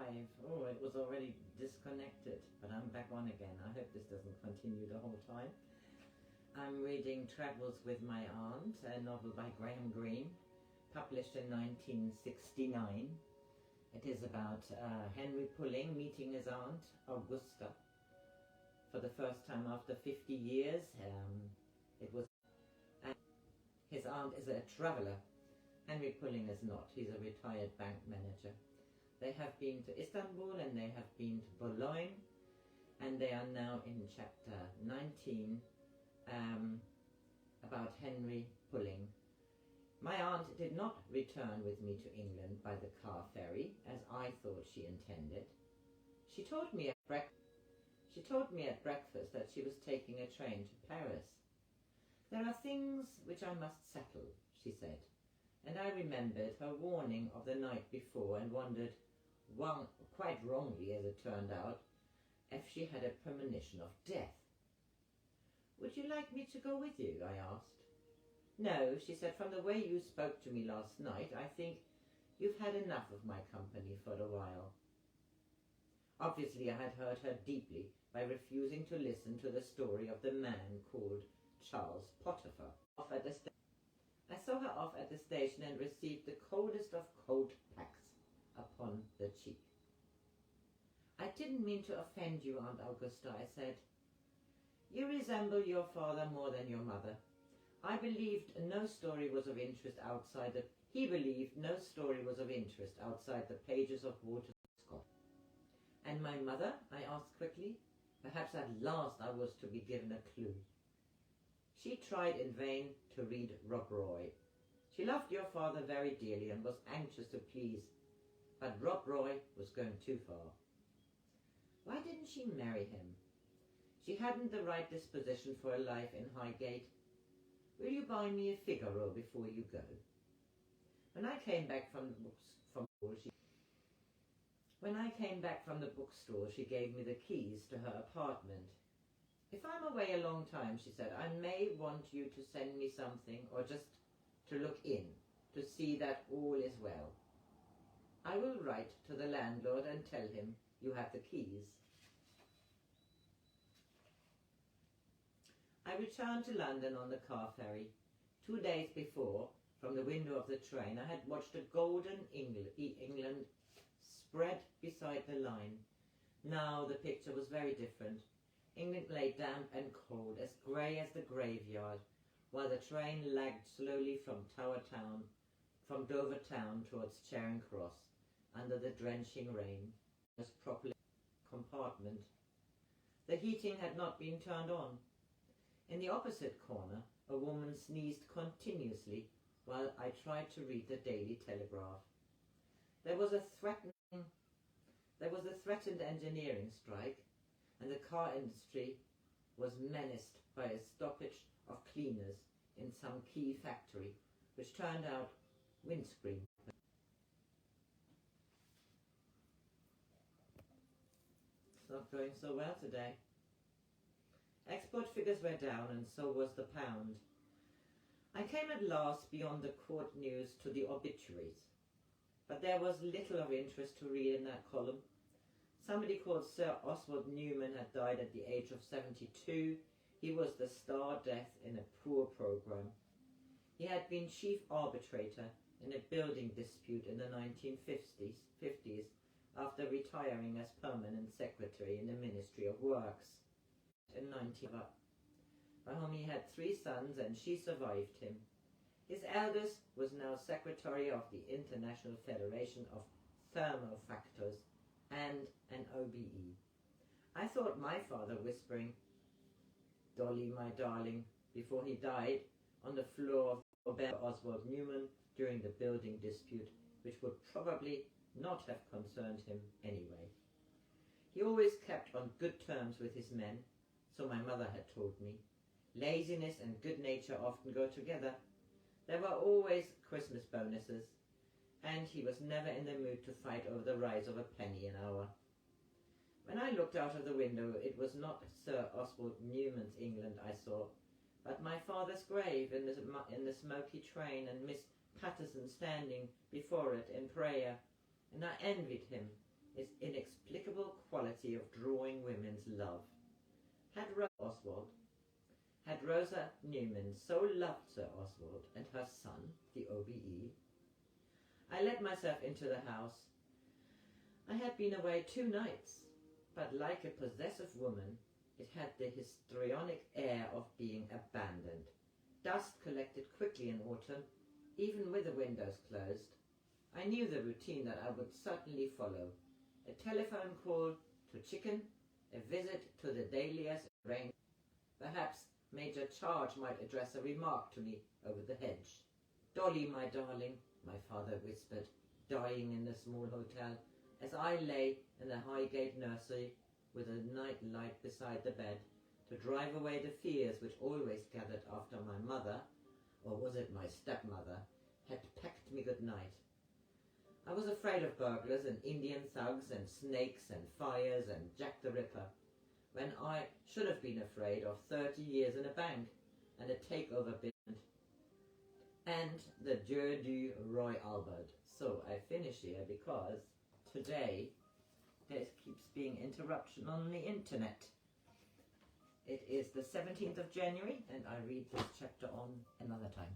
live. Oh, it was already disconnected, but I'm back on again. I hope this doesn't continue the whole time. I'm reading Travels with My Aunt, a novel by Greene, published in 1969. It is about Henry Pulling meeting his Aunt Augusta for the first time after 50 years. His aunt is a traveller. Henry Pulling is not. He's a retired bank manager. They have been to Istanbul and they have been to Boulogne, and they are now in chapter 19 about Henry Pulling. My aunt did not return with me to England by the car ferry, as I thought she intended. She told me at breakfast that she was taking a train to Paris. There are things which I must settle, she said, and I remembered her warning of the night before and wondered, quite wrongly as it turned out, if she had a premonition of death. Would you like me to go with you? I asked. No, she said, from the way you spoke to me last night, I think you've had enough of my company for a while. Obviously, I had hurt her deeply by refusing to listen to the story of the man called Charles Potiphar. I saw her off at the station and received the coldest of cold pats upon the cheek. I didn't mean to offend you, Aunt Augusta, I said. You resemble your father more than your mother. He believed no story was of interest outside the pages of Walter Scott. And my mother? I asked quickly. Perhaps at last I was to be given a clue. She tried in vain to read Rob Roy. She loved your father very dearly and was anxious to please, but Rob Roy was going too far. Why didn't she marry him? She hadn't the right disposition for a life in Highgate. Will you buy me a Figaro before you go? When I came back from the bookstore, she gave me the keys to her apartment. If I'm away a long time, she said, I may want you to send me something or just to look in, to see that all is well. I will write to the landlord and tell him you have the keys. I returned to London on the car ferry. 2 days before, from the window of the train, I had watched a golden England spread beside the line. Now the picture was very different. England lay damp and cold, as grey as the graveyard, while the train lagged slowly from Dover Town towards Charing Cross, under the drenching rain. It was properly compartment. The heating had not been turned on. In the opposite corner, a woman sneezed continuously while I tried to read the Daily Telegraph. There was a threatened engineering strike, and the car industry was menaced by a stoppage of cleaners in some key factory, which turned out windscreen. It's not going so well today. Export figures were down, and so was the pound. I came at last beyond the court news to the obituaries, but there was little of interest to read in that column. Somebody called Sir Oswald Newman had died at the age of 72. He was the star death in a poor programme. He had been chief arbitrator in a building dispute in the 1950s after retiring as permanent secretary in the Ministry of Works in 19 by whom he had 3 sons, and she survived him. His eldest was now secretary of the International Federation of Thermofactors and an OBE. I thought my father whispering, "Dolly, my darling," before he died on the floor of Oswald Newman during the building dispute, which would probably not have concerned him anyway. He always kept on good terms with his men, so my mother had told me. Laziness and good nature often go together. There were always Christmas bonuses, and he was never in the mood to fight over the rise of a penny an hour. When I looked out of the window, it was not Sir Oswald Newman's England I saw, but my father's grave in the smoky train, and Miss Patterson standing before it in prayer, and I envied him its inexplicable quality of drawing women's love. Had Rosa Newman so loved Sir Oswald and her son, the OBE? I let myself into the house. I had been away 2 nights, but like a possessive woman, it had the histrionic air of being abandoned. Dust collected quickly in autumn, even with the windows closed. I knew the routine that I would certainly follow. A telephone call to Chicken, a visit to the dahlias in rain. Perhaps Major Charge might address a remark to me over the hedge. "Dolly, my darling," my father whispered, dying in the small hotel, as I lay in the Highgate nursery with a night light beside the bed, to drive away the fears which always gathered after my mother, or was it my stepmother, had pecked me good night. I was afraid of burglars and Indian thugs and snakes and fires and Jack the Ripper, when I should have been afraid of 30 years in a bank and a takeover bid and the Jeu du Roy Albert. So I finish here because today there keeps being interruption on the internet. It is the 17th of January and I read this chapter on another time.